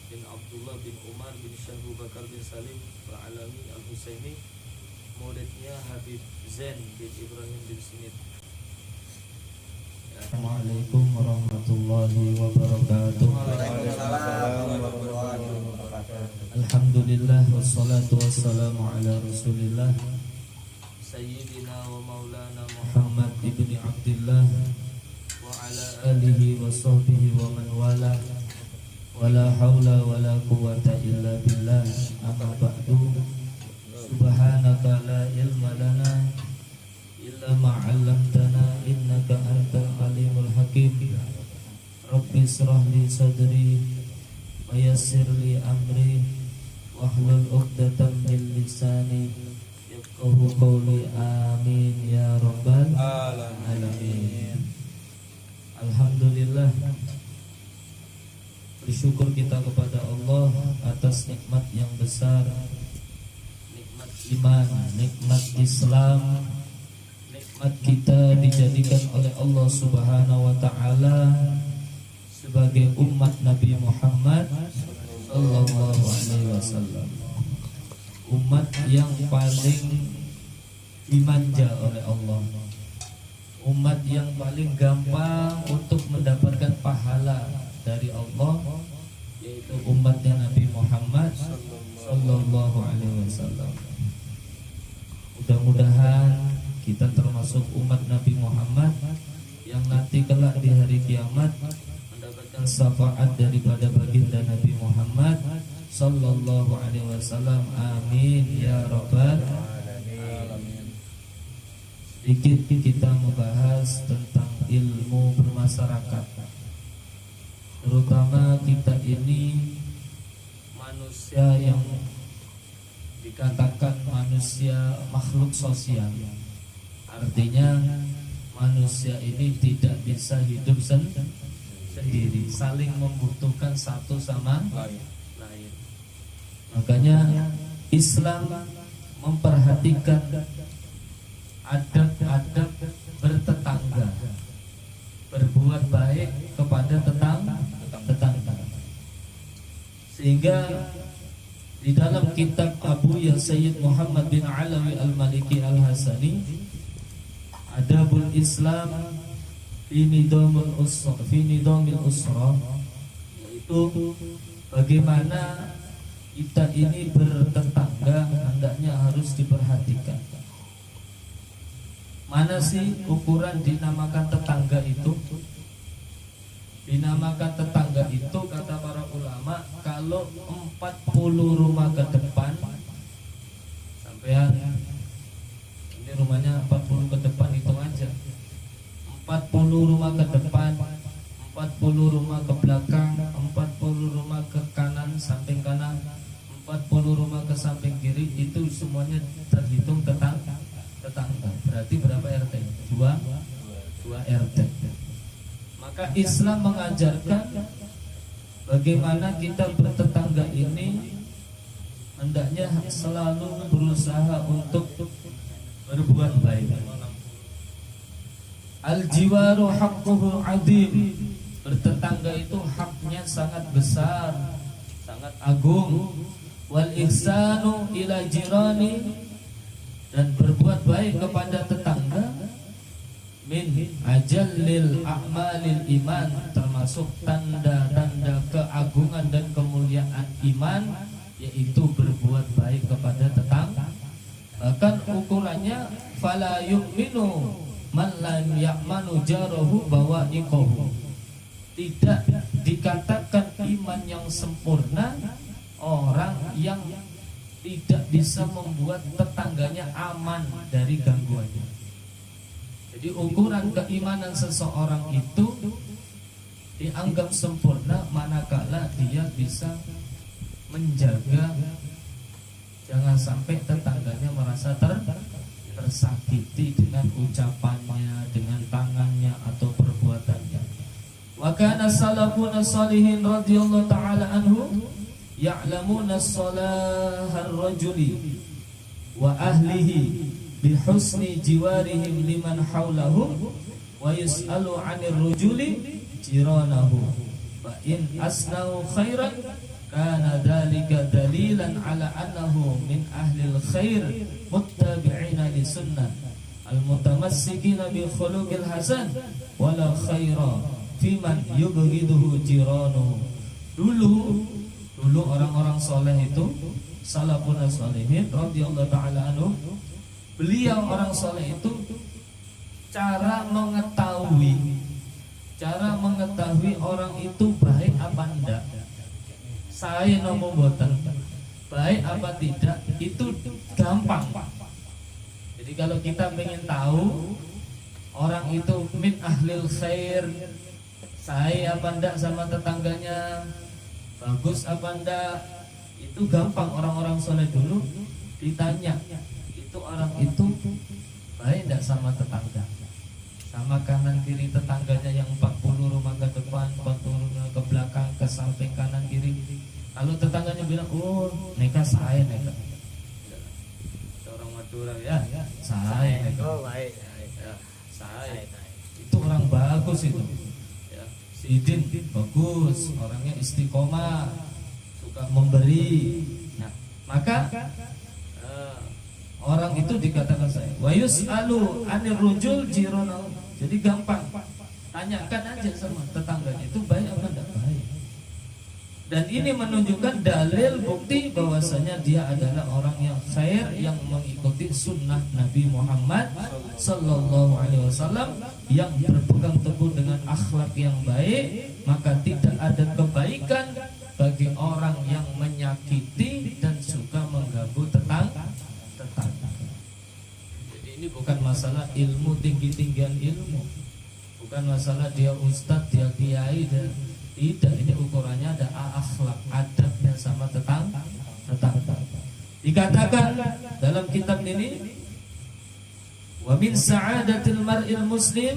bin Abdullah bin Umar bin Syahru Bakar bin Salim Al-Alami Al-Husaini, muridnya Habib Zain bin Ibrahim bin Sinit. Assalamualaikum warahmatullahi wabarakatuh. Alhamdulillah wassalatu wassalamu ala Rasulillah Sayyidina wa maulana Muhammad ibni Abdillah wa ala alihi wa sahbihi wa man wala wala hawla wala quwwata illa billah. Amma ba'du. Subhanaka la ilma lana illa ma 'allamtana innaka antal alimul hakim. Rabbi israh li sadri wa yassir li amri wahlul 'uqdatam min lisani yafqahu qawli. Amin ya rabbal alamin. Alhamdulillah, bersyukur kita kepada Allah atas nikmat yang besar, nikmat iman, nikmat Islam, nikmat kita dijadikan oleh Allah Subhanahu wa taala sebagai umat Nabi Muhammad sallallahu alaihi wasallam. Umat yang paling dimanja oleh Allah, umat yang paling gampang untuk mendapatkan pahala dari Allah, yaitu umatnya Nabi Muhammad sallallahu alaihi wasallam. Mudah-mudahan kita termasuk umat Nabi Muhammad yang nanti kelak di hari kiamat mendapatkan syafaat daripada baginda Nabi Muhammad sallallahu alaihi wasallam. Amin ya rabbal alamin. Sedikit kita membahas tentang ilmu bermasyarakat. Terutama kita ini manusia yang dikatakan manusia makhluk sosial. Artinya manusia ini tidak bisa hidup sendiri, saling membutuhkan satu sama lain. Makanya Islam memperhatikan adab-adab bertetangga, berbuat baik kepada tetangga. Sehingga di dalam kitab Abu Ya Sayyid Muhammad bin Alawi Al-Maliki Al-Hasani, Adabul Islam fi Nidamil Usra, yaitu bagaimana kita ini bertetangga hendaknya harus diperhatikan. Mana sih ukuran dinamakan tetangga itu? Dinamakan tetangga itu kata para ulama, kalau 40 rumah ke depan, sampean ini rumahnya 40 ke depan, itu aja 40 rumah ke depan, 40 rumah ke belakang, 40 rumah ke kanan, samping kanan, 40 rumah ke samping kiri, itu semuanya terhitung tetangga. Berarti berapa RT? 2 RT. Maka Islam mengajarkan bagaimana kita bertetangga ini hendaknya selalu berusaha untuk berbuat baik. Al-jiwaru haqquhu azim. Bertetangga itu haknya sangat besar, sangat agung. Wal ihsanu ila jirani, dan berbuat baik kepada tetangga min ajallil a'malil iman, termasuk tanda-tanda keagungan dan kemuliaan iman, yaitu berbuat baik kepada tetangga. Bahkan ukurannya fala yu'minu man lam ya'manu jarahu bawa'iqahu. Tidak dikatakan iman yang sempurna orang yang tidak bisa membuat tetangganya aman dari gangguannya. Jadi ukuran keimanan seseorang itu dianggap sempurna manakala dia bisa menjaga jangan sampai tetangganya merasa tersakiti dengan ucapannya, dengan tangannya atau perbuatannya. Wa kana salafuna salihin radhiyallahu ta'ala anhu ya'lamuna salahar rajuli wa ahlihi bihusni jiwarihim liman hawlahum wa yus'alu 'anir rujuli jiranahu fa in asnau khairan kana dzalika dalilan ala annahu min ahlil khair muttabi'ina li sunnah al-mutamassikina bi khuluqil hasan wala khaira fi man yubghiduhu jiranu. Dulu orang-orang soleh itu salafun sholihin radhiyallahu taala anhu, beliau orang soleh itu cara mengetahui orang itu baik apa enggak, saya nomo boten baik apa tidak itu gampang. Jadi kalau kita pengen tahu orang itu min ahlil khair, saya apa enggak sama tetangganya, bagus apa enggak, itu gampang. Orang-orang soleh dulu ditanya, itu orang itu baik enggak sama tetangga, sama kanan kiri tetangganya yang 40 rumah ke depan, 40 rumah ke belakang, ke samping kanan kiri. Kalau tetangganya bilang, oh neka saya neka, orang Madura ya, saya neka, oh baik ya, saya itu orang bagus itu. ya. Si Idin bagus, orangnya istiqomah, suka memberi. Nah, maka orang itu dikatakan saya wa yus'alu anir rujul jironau. Jadi gampang, tanyakan aja sama tetangganya itu baik apa enggak baik. Dan ini menunjukkan dalil bukti bahwasanya dia adalah orang yang khair, yang mengikuti sunnah Nabi Muhammad sallallahu alaihi wasallam, yang berpegang teguh dengan akhlak yang baik. Maka tidak ada kebaikan bagi orang yang menyakiti dan suka mengganggu tetangga. Jadi ini bukan masalah ilmu, tinggi-tinggian ilmu, bukan masalah dia ustadz, dia kiai, dan tidak. Ini ukurannya ada akhlak, adabnya sama tetangga. Dikatakan dalam kitab ini, wa min sa'adatil mar'il muslim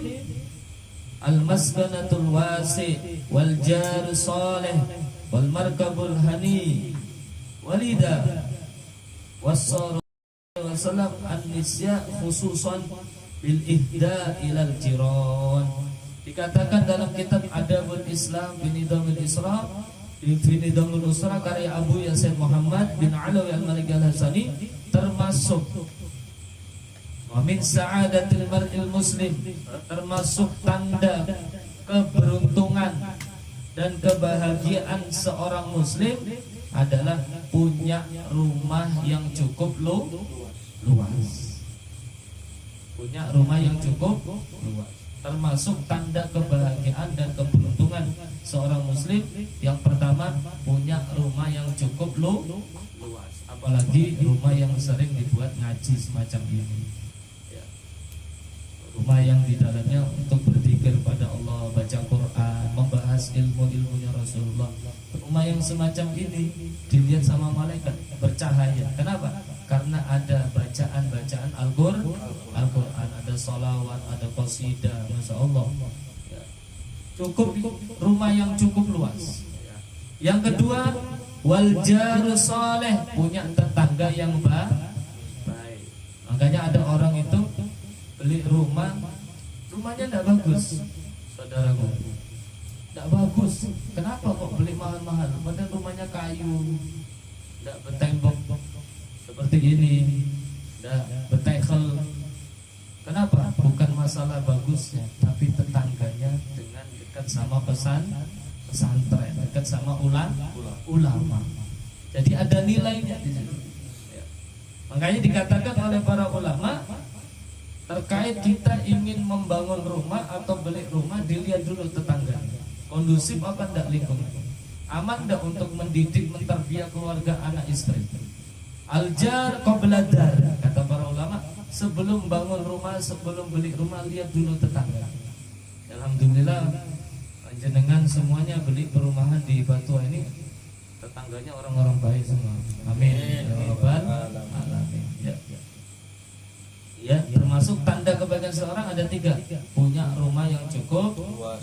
al-maskanatul wasi' wal jaru salih wal markabul hani walida wassar wasallam an-nisya khususan bil ihda ilal jiran. Dikatakan dalam kitab Adabul Islam Binidamul Isra, Binidamul Usra karya Abu Yasin Muhammad bin Alawi al-Malik al-Hasani, termasuk wa min sa'adatil mar'il muslim, termasuk tanda keberuntungan dan kebahagiaan seorang muslim adalah punya rumah yang cukup luas. Punya rumah yang cukup luas termasuk tanda kebahagiaan dan keberuntungan seorang muslim. Yang pertama, punya rumah yang cukup luas, apalagi rumah yang sering dibuat ngaji semacam ini ya. Rumah yang di dalamnya untuk berzikir pada Allah, baca Quran, membahas ilmu-ilmunya Rasulullah. Rumah yang semacam ini dilihat sama malaikat bercahaya. Kenapa? Karena ada bacaan-bacaan Al-Quran, ada sholawat, ada qasidah, Masya Allah ya. Cukup, rumah yang cukup luas. Yang kedua, wal jaru soleh, punya tetangga yang baik. Makanya ada orang itu beli rumah, rumahnya tidak bagus, saudaraku, tidak bagus. Kenapa kok beli mahal-mahal? Padahal rumahnya kayu, tidak bertembok seperti ini, tidak bertekel. Kenapa? Bukan masalah bagusnya, tapi tetangganya dengan dekat sama pesantren, dekat sama ulama. Jadi ada nilainya di situ. Makanya dikatakan oleh para ulama, terkait kita ingin membangun rumah atau beli rumah, dilihat dulu tetangganya. Kondusif apa enggak lingkungan? Aman enggak untuk mendidik, mentarbiyah keluarga, anak istri? Al-jar qabla dar, kata para ulama, sebelum bangun rumah, sebelum beli rumah, lihat dulu tetangga. Alhamdulillah, jenengan semuanya beli perumahan di Batua ini, tetangganya orang-orang baik semua. Amin ya rabbal alamin. Ya, termasuk tanda kebaikan seorang ada 3. Punya rumah yang cukup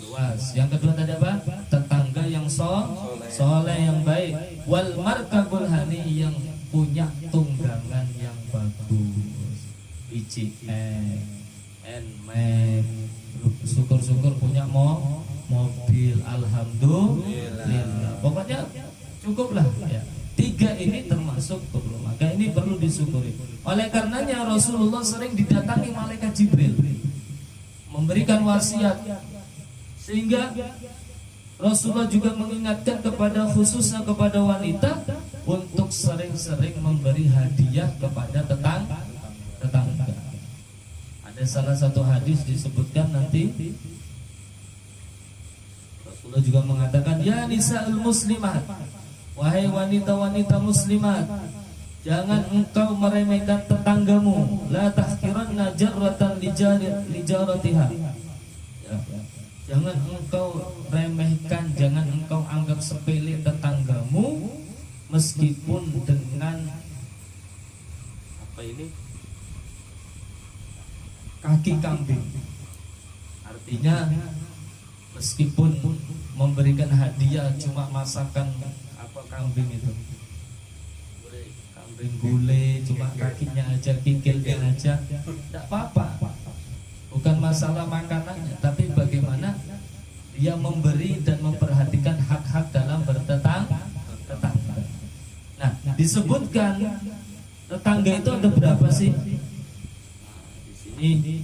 luas. Yang kedua tadi apa? Tetangga yang soleh yang baik. Wal markabul hani, yang punya tunggangan yang bagus. BCN, Nmax, syukur-syukur punya mobil. Alhamdulillah. Pokoknya cukuplah ya. 3 ini termasuk perlu, maka ini perlu disyukuri. Oleh karenanya Rasulullah sering didatangi malaikat Jibril memberikan wasiat, sehingga Rasulullah juga mengingatkan kepada khususnya kepada wanita untuk sering-sering memberi hadiah kepada tetangga. Ada salah satu hadis disebutkan nanti Rasulullah juga mengatakan, ya nisa'ul muslimat, wahai wanita-wanita muslimat, jangan engkau meremehkan tetanggamu, la tahqiranna jarratan lijaratiha. Jangan engkau remehkan, jangan engkau anggap sepele tetanggamu meskipun dengan apa ini? Kaki kambing. Artinya meskipun memberikan hadiah cuma masakan apa kambing itu, kambing gulai cuma kakinya aja, kikilnya aja, tidak apa-apa. Bukan masalah makanannya, tapi bagaimana dia memberi dan memperhatikan hak-hak dalam bertetangga. Nah, disebutkan tetangga itu ada berapa sih? Di sini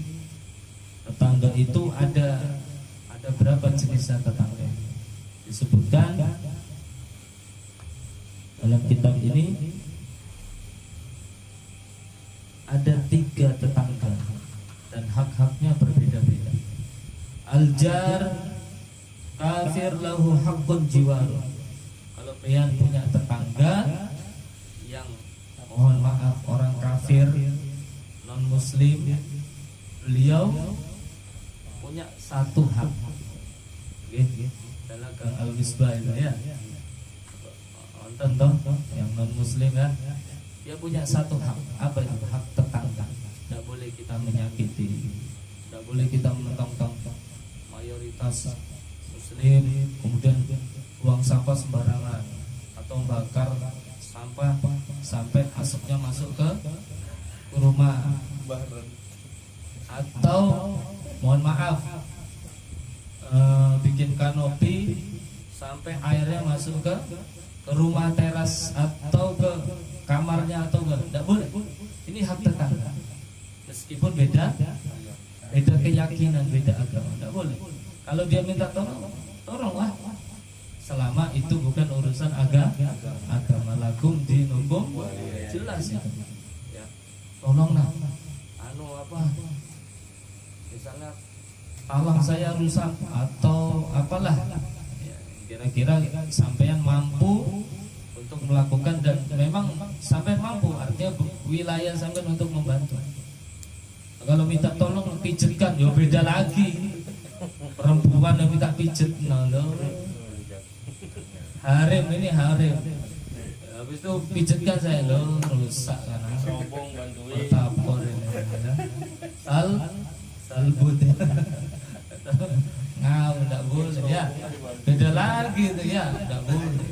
tetangga itu ada berapa jenisnya tetangga? Disebutkan dalam kitab ini ada 3 tetangga dan hak-haknya berbeda-beda. Al-jar kafir lahu haqqun jiwar. Kalau kalian punya tetangga yang mohon maaf orang kafir, non muslim, beliau punya 1 hak. Dalam Kang Al-Misbah itu ya. Nonton toh yang non muslim ya. Dia punya 1 hak. Apa itu? Hak tetangga. Tidak boleh kita menyakiti, tidak boleh kita mentong-tong mayoritas muslim, kemudian buang sampah sembarangan atau bakar sampah sampai asapnya masuk ke rumah, atau mohon maaf bikin kanopi sampai airnya masuk ke rumah teras atau ke kamarnya atau enggak, tidak boleh. Ini hak tetangga. Meskipun beda keyakinan, beda agama, tidak boleh. Kalau dia minta tolonglah. Selama itu bukan urusan agama, lakum dinukum, jelas itu. Ya. Tolonglah. Misalnya talang saya rusak atau apalah. Ya, kira-kira sampean mampu untuk melakukan, dan memang sampai mampu, artinya wilayah sampai untuk membantu. Kalau minta tolong pijetkan, ya beda lagi. Perempuan yang minta pijet, harem ini harem. Habis itu pijetkan saya, rusak karena Sombong bantuin. tapor ini. Salbut. Ngau, tidak boleh ya. Beda lagi itu ya, tidak boleh.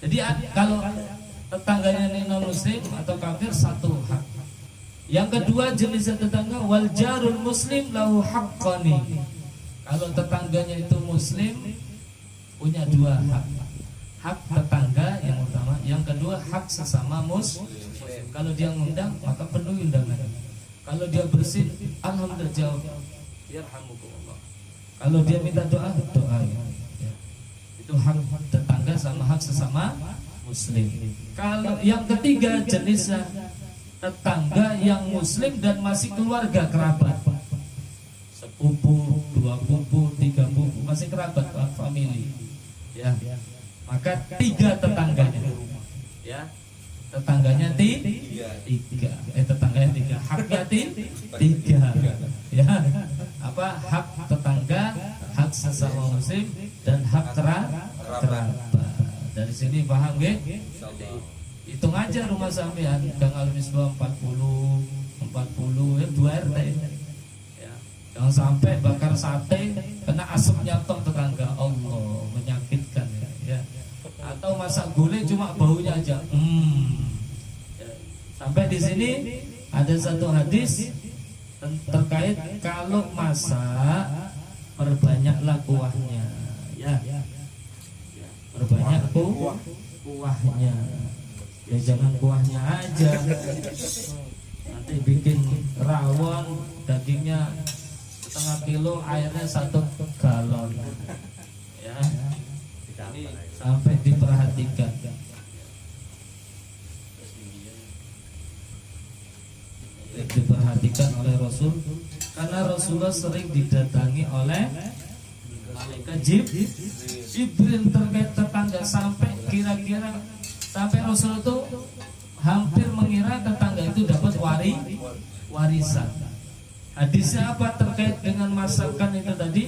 Jadi kalau tetangganya ini non muslim atau kafir, 1 hak. Yang kedua jenis tetangga, wal jarul muslim lahu haqqani. Kalau tetangganya itu muslim punya 2 hak. Hak tetangga yang utama, yang kedua hak sesama muslim. Kalau dia ngundang maka penuhi undangannya. Kalau dia bersin, alhamdulillah jawab, yarhamukumullah. Kalau dia minta doa, ya. Itu hak tetangga sama hak sesama muslim. Kalau yang ketiga jenisnya tetangga yang muslim dan masih keluarga kerabat, sepupu, 2 pupu, 3 pupu, masih kerabat, family. Ya, maka 3 tetangganya. Ya, tetangganya 3. Tetangganya 3, haknya 3. Ya, apa hak tetangga, hak sesama muslim, dan hak kerabat. Dari sini paham nggih? Hitung aja rumah sampean, Gang Al-Misbah 40 ya 2 RT. Ya. Jangan sampai bakar sate kena asapnya tong tetangga, Allah, menyakitkan ya. Atau masak gulai cuma baunya aja. Ya. Sampai di sini ada satu hadis terkait kalau masak perbanyaklah kuahnya. Ya. Perbanyak kuahnya. Ya jangan kuahnya aja, nanti bikin rawon, dagingnya setengah kilo, airnya 1 galon. Ya, ini sampai diperhatikan. Diperhatikan oleh Rasul, karena Rasulullah sering didatangi oleh malaikat Jibril terkait tetangga, sampai kira-kira sampai Rasul itu hampir mengira tetangga itu dapat warisan. Hadisnya apa terkait dengan masakan itu tadi?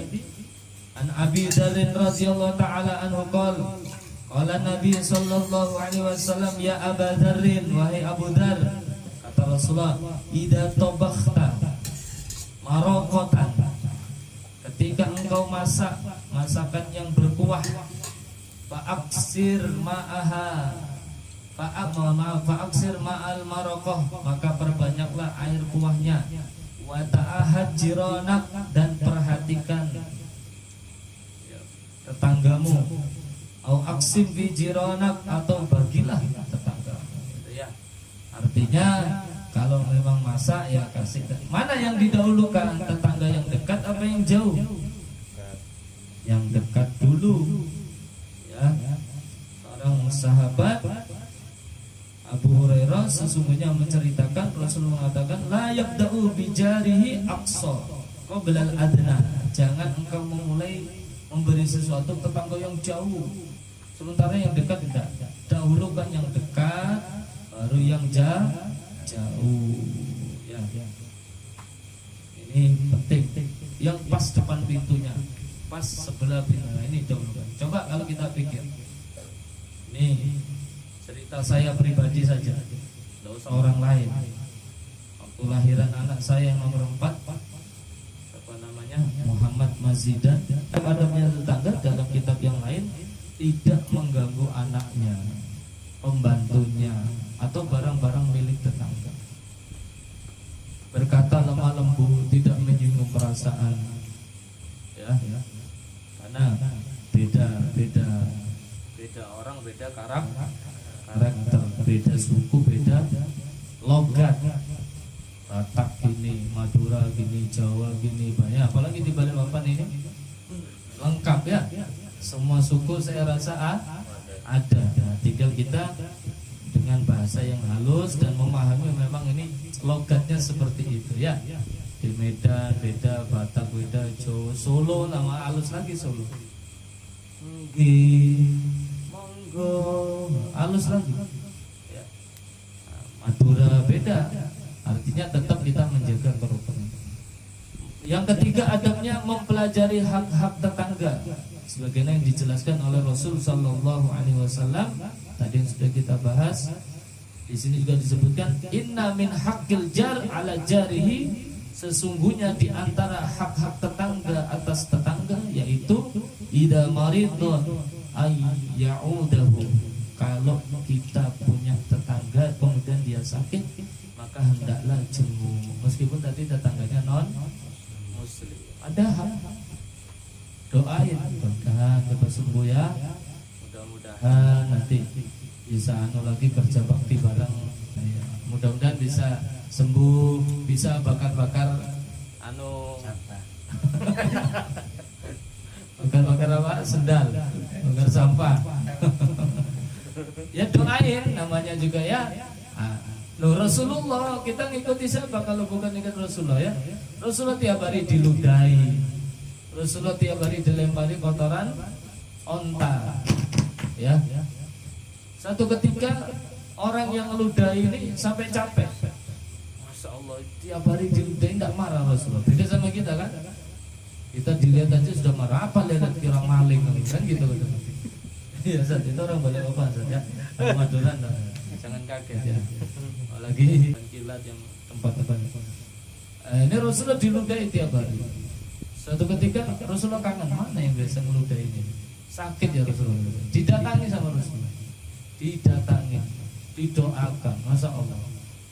An Abi Dzar radhiyallahu taala anhu qala Nabi sallallahu alaihi wasallam, ya Aba Dzar, wahai Abu Dzar, kata Rasulullah, idza tabakhta maraqatan, ketika engkau masak masakan yang berkuah, fa'aksir ma'aha, fa'aksir ma'al maraqah, maka perbanyaklah air kuahnya, wa ta'ahad jiranak, dan perhatikan tetanggamu, au aksim fi jiranak, atau bagilah tetangga. Ya, artinya kalau memang masak ya kasih. Mana yang didahulukan, tetangga yang dekat apa yang jauh? Yang dekat dulu. Ya, seorang sahabat Abu Hurairah sesungguhnya menceritakan Rasulullah mengatakan, la yabda'u bijarihi aqsa qablal adna, jangan engkau memulai memberi sesuatu tetangga yang jauh sementara yang dekat tidak. Dahulukan yang dekat, baru yang jauh. Ya. Ini penting. Yang pas depan pintunya, pas sebelah pintu, ini dahulukan. Coba kalau kita pikir, nih cerita saya pribadi saja, tidak usah orang lain. Waktu lahiran anak saya yang nomor 4, apa namanya, Muhammad Mazidan, adabnya tetangga dalam kitab yang lain, tidak mengganggu anaknya, pembantunya, atau barang-barang milik tetangga. Berkata lemah lembut, tidak menyinggung perasaan. Ya, karena beda orang, beda karakter, beda suku, beda logat. Batak gini, Madura gini, Jawa gini, banyak. Apalagi di Balikpapan ini lengkap ya. Semua suku saya rasa ada. Nah, tinggal kita dengan bahasa yang halus dan memahami memang ini logatnya seperti itu ya. Di Medan beda, Batak beda, Jawa, Solo nama halus lagi Solo. Monggo halus lagi. Ya. Madura beda. Artinya tetap kita menjaga kerukunan. Yang ketiga adabnya mempelajari hak-hak tetangga, sebagaimana yang dijelaskan oleh Rasul Sallallahu Alaihi Wasallam tadi yang sudah kita bahas. Di sini juga disebutkan inna min haqqil jar ala jarihi, sesungguhnya di antara hak-hak tetangga atas tetangga yaitu idza maridun ay ya'udahu, kalau kita punya tetangga kemudian dia sakit maka hendaklah jenguk, meskipun tadi tetangganya non muslim, ada hak. Doain mudah-mudahan cepat sembuh ya, mudah-mudahan nanti bisa lagi kerja bakti bareng ya. Mudah-mudahan bisa sembuh, bisa bakar-bakar bakar-bakar apa? Sendal, bakar sampah. Ya doain namanya juga ya. Loh Rasulullah, kita ngikuti siapa kalau bukan ikut Rasulullah ya? Rasulullah tiap hari diludahi, Rasulullah tiap hari dilempari kotoran onta. Ya. Satu ketika orang yang ngeludahi ini sampai capek. Masya Allah, tiap hari diludahi tidak marah Rasulullah. Beda sama kita kan? Kita dilihat aja sudah marah, apa lihat kira maling kan gitu. Iya, saat itu orang balik apa saja. Maduran, jangan kaget ya. Apalagi kilat yang tempat-tempat. Ini Rasulullah diludahi tiap hari. Suatu ketika Rasulullah kangen, mana yang biasa meludahi ini? Sakit ya Rasulullah. Didatangi sama Rasulullah. Didatangi, didoakan, Masya Allah.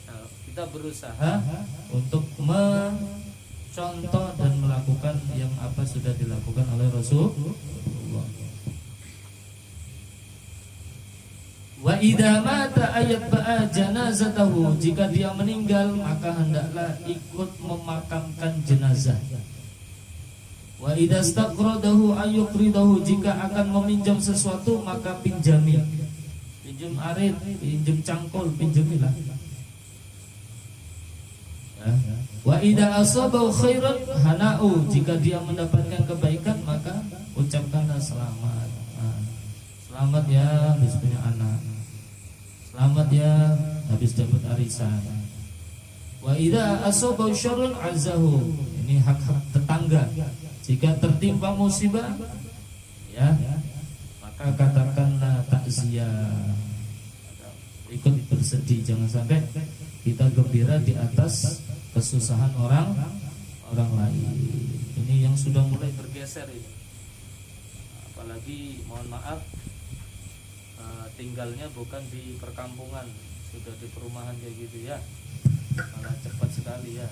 Nah, kita berusaha untuk mencontoh dan melakukan yang apa sudah dilakukan oleh Rasulullah. Wa idza mata ayatba'a janazatahu, jika dia meninggal maka hendaklah ikut memakamkan jenazah. Wa idza istaqradahu ayuqridahu, jika akan meminjam sesuatu maka pinjami. Pinjam arit, pinjam cangkul, pinjamilah. Ya. Wa idza asabahu khairan hana'u, jika dia mendapatkan kebaikan maka ucapkanlah selamat. Selamat ya habis punya anak. Selamat ya habis dapat arisan. Wa idza asabahu syarrun azahu, ini hak-hak tetangga. Jika tertimpa musibah, ya, maka katakanlah takziah. Ikut bersedih, jangan sampai kita gembira di atas kesusahan orang lain. Ini yang sudah mulai bergeser ini. Apalagi mohon maaf, tinggalnya bukan di perkampungan, sudah di perumahan kayak gitu ya, malah cepat sekali ya.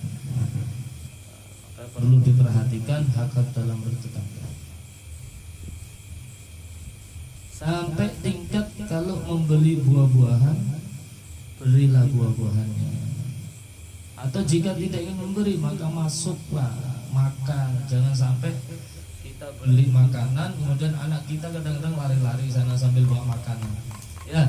Maka perlu diperhatikan hak-hak dalam bertetangga. Sampai tingkat kalau membeli buah-buahan, berilah buah-buahannya. Atau jika tidak ingin memberi maka masuklah makan. Jangan sampai kita beli makanan kemudian anak kita kadang-kadang lari-lari sana sambil bawa makanan. Ya,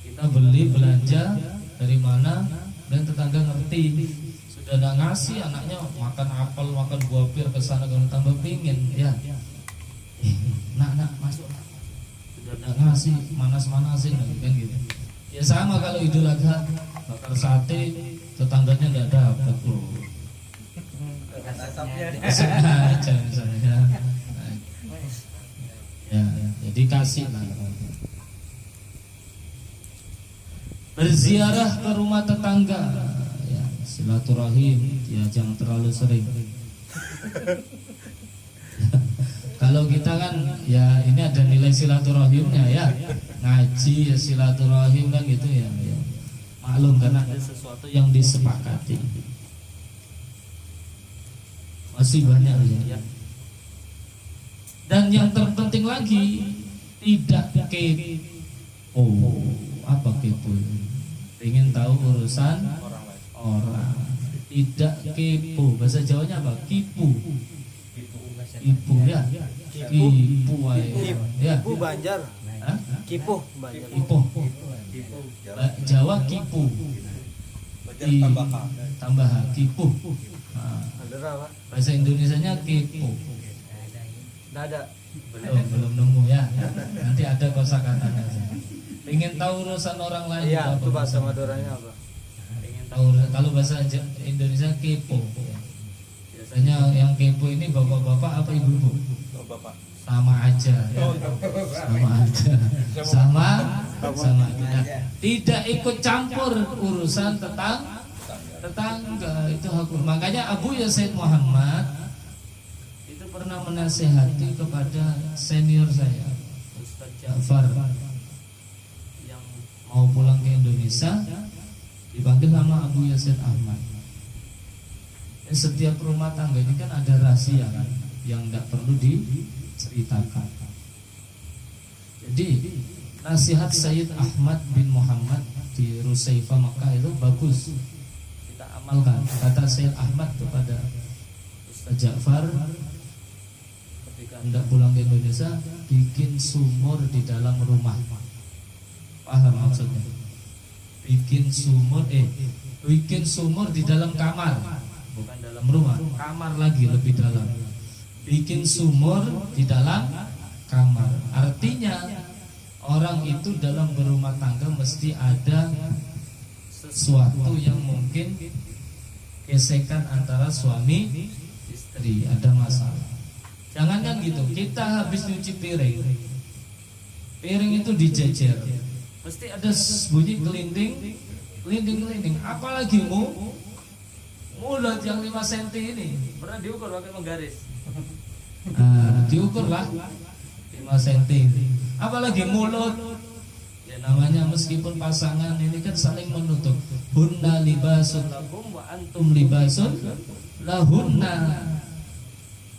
kita beli belanja dari mana dan tetangga ngerti, sudah ada ngasih anaknya makan apel, makan buah pir ke sana kalau tambah pingin. Ya, nak masuk. Sudah ngasih manas-manasin kan gitu. Ya sama kalau Idul Adha bakar sate, tetangganya nggak dapat loh. Sengaja misalnya. Ya, jadi kasih lah. Berziarah ke rumah tetangga, ya, silaturahim, ya jangan terlalu sering. Kalau kita kan ya ini ada nilai silaturahimnya ya, ngaji ya silaturahim kan gitu ya, ya. Maklum karena ada sesuatu yang disepakati. Masih banyak ya. Dan yang terpenting lagi, tidak kepo. Apa kepo? Ingin tahu urusan orang. Tidak kepo. Bahasa Jawanya apa? Kipu. Kipu ya. Kipu ya. Kipu Banjar. Hah? Kipu Banjar. Kipu. Jawa kipu. Tambah kipu. Ada apa? Bahasa Indonesianya kipu. Nggak ada. Belum nemu ya. Nanti ada kosakatanya. Ingin tahu urusan orang lain? Iya, itu bahasa Maduranya apa? Ingin tahu kalau bahasa Indonesia kepo. Biasanya yang kepo ini bapak-bapak apa ibu-ibu? Bapak. Sama aja. Ya. Sama aja. Sama aja. Tidak ikut campur urusan tetangga itu hukum. Makanya Abu Yazid Muhammad itu pernah menasehati kepada senior saya, Ustaz Ja'far, yang mau pulang ke Indonesia, dipanggil nama Abu Yazid Ahmad. Setiap rumah tangga ini kan ada rahasia kan, yang tidak perlu diceritakan. Jadi nasihat Sayyid Ahmad bin Muhammad di Rusaifah Makkah itu bagus, kita amalkan. Kata Sayyid Ahmad kepada Ustaz Ja'far, ketika hendak pulang ke Indonesia, bikin sumur di dalam rumah. Paham maksudnya? Bikin sumur di dalam kamar, bukan dalam rumah, kamar lagi lebih dalam. Bikin sumur di dalam kamar. Artinya orang itu dalam berumah tangga mesti ada sesuatu yang mungkin gesekan antara suami istri, ada masalah. Jangan kan gitu, kita habis nyuci piring itu dijejer, pasti ada bunyi kelinding. Apalagi mulut yang 5 cm ini Pernah diukur pakai menggaris. diukur lah 5 cm. Apalagi mulut, ya namanya meskipun pasangan ini kan saling menutup. Hunna libasun lakum wa antum libasun lahunna.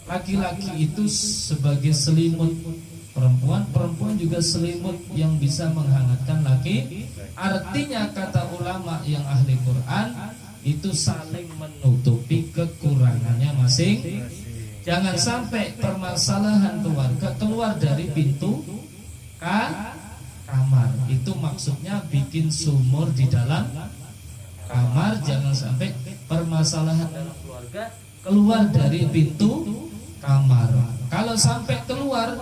Laki-laki itu sebagai selimut perempuan juga selimut yang bisa menghangatkan laki. Artinya kata ulama yang ahli Quran itu saling menutupi kekurangannya masing. Jangan sampai permasalahan keluarga keluar dari pintu kamar. Itu maksudnya bikin sumur di dalam kamar. Jangan sampai permasalahan dalam keluarga keluar dari pintu kamar. Kalau sampai keluar,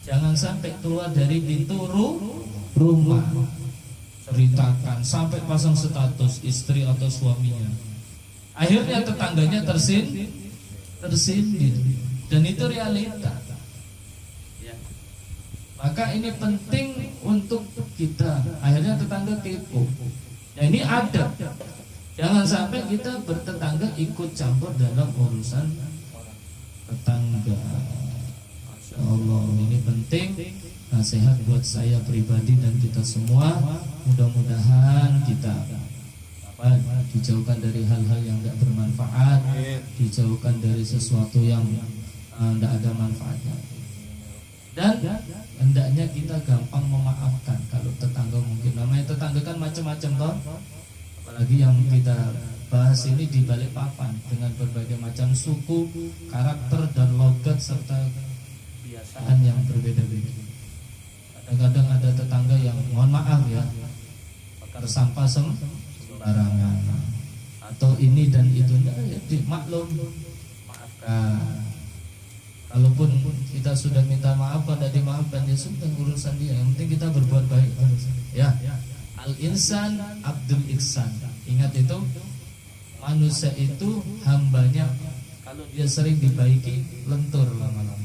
jangan sampai keluar dari pintu rumah. Ceritakan sampai pasang status istri atau suaminya. Akhirnya tetangganya tersindir. Dan itu realita. Maka ini penting untuk kita. Akhirnya tetangga kepo. Nah, ini adab. Jangan sampai kita bertetangga ikut campur dalam urusan tetangga. Allah, ini penting. Nasihat buat saya pribadi dan kita semua. Mudah-mudahan kita dijauhkan dari hal-hal yang tidak bermanfaat, dijauhkan dari sesuatu yang tidak ada manfaatnya. Dan hendaknya kita gampang memaafkan. Kalau tetangga mungkin namanya tetangga kan macam-macam toh. Apalagi yang kita bahas ini di balik papan dengan berbagai macam suku, karakter dan logat serta kebiasaan yang berbeda-beda. Kadang-kadang ada tetangga yang mohon maaf ya, bakar sampah sembarangan atau ini dan itu. Maklum, maafkan. Kalaupun kita sudah minta maaf, tidak dimaafkan, ya sudah urusan dia. Yang penting kita berbuat baik. Ya, al-insan abdul ihsan. Ingat itu, manusia itu hambanya. Kalau dia sering dibaiki, lentur lama-lama.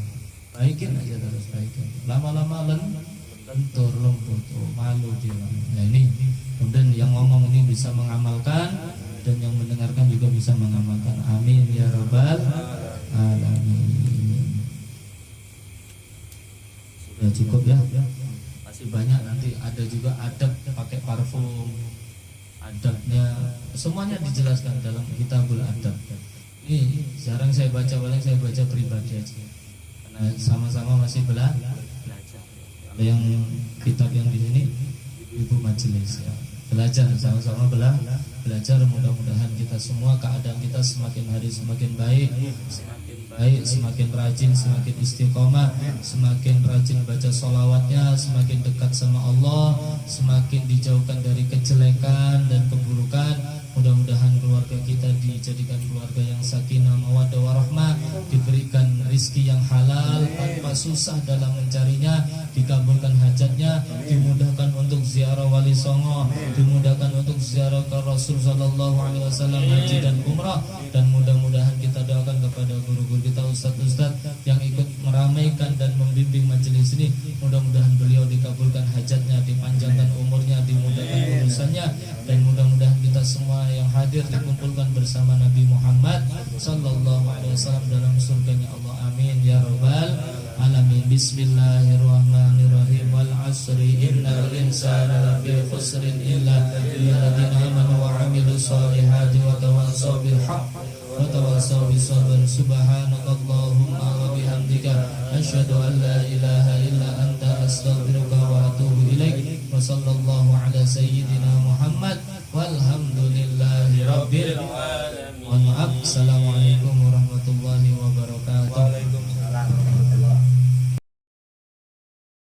Baikin aja terus, baikin. Lama-lama lentur, lembut, malu dia. Nah ini, kemudian yang ngomong ini bisa mengamalkan dan yang mendengarkan juga bisa mengamalkan. Amin ya rabbal alamin. Sudah cukup ya. Masih banyak, nanti ada juga adab pakai parfum. Adabnya semuanya dijelaskan dalam Kitabul Adab. Ini jarang saya baca, paling saya baca pribadi aja. Karena sama-sama masih belajar. Kalau yang kitab yang di sini ibu majelis ya. Belajar sama-sama belajar. Mudah-mudahan kita semua keadaan kita semakin hari semakin baik, semakin rajin, semakin istiqomah, semakin rajin baca sholawatnya, semakin dekat sama Allah, semakin dijauhkan dari kejelekan dan keburukan. Mudah-mudahan keluarga kita dijadikan keluarga yang sakinah, mawaddah warahmah, diberikan rizki yang halal tanpa susah dalam mencarinya, dikabulkan hajatnya, dimudahkan untuk ziarah wali songo, dimudahkan untuk ziarah ke Rasul sallallahu alaihi wasallam, haji dan umrah. Dan mudah-mudahan kita doakan kepada guru-guru kita, ustaz-ustaz yang ikut meramaikan dan membimbing majelis ini, mudah-mudahan beliau dikabulkan hajatnya, dipanjangkan umurnya, dimudahkan urusannya, dan mudah-mudahan kita semua yang hadir dikumpulkan bersama Nabi Muhammad sallallahu alaihi wasallam dalam surganya Allah. Amin ya rabbal alamin. Bismillahirrahmanirrahim. Wal asri innal insana lafi khusrin illa alladziina amanu wa 'amilus solihati wa tawassaw bil haqq wa tawassaw bis sabr. Subhanakallahumma wa bihamdika asyhadu an la ilaha illa anta astaghfiruka wa atubu ilaik. Wa sallallahu ala sayyidina Muhammad walhamdulillahi rabbil alamin.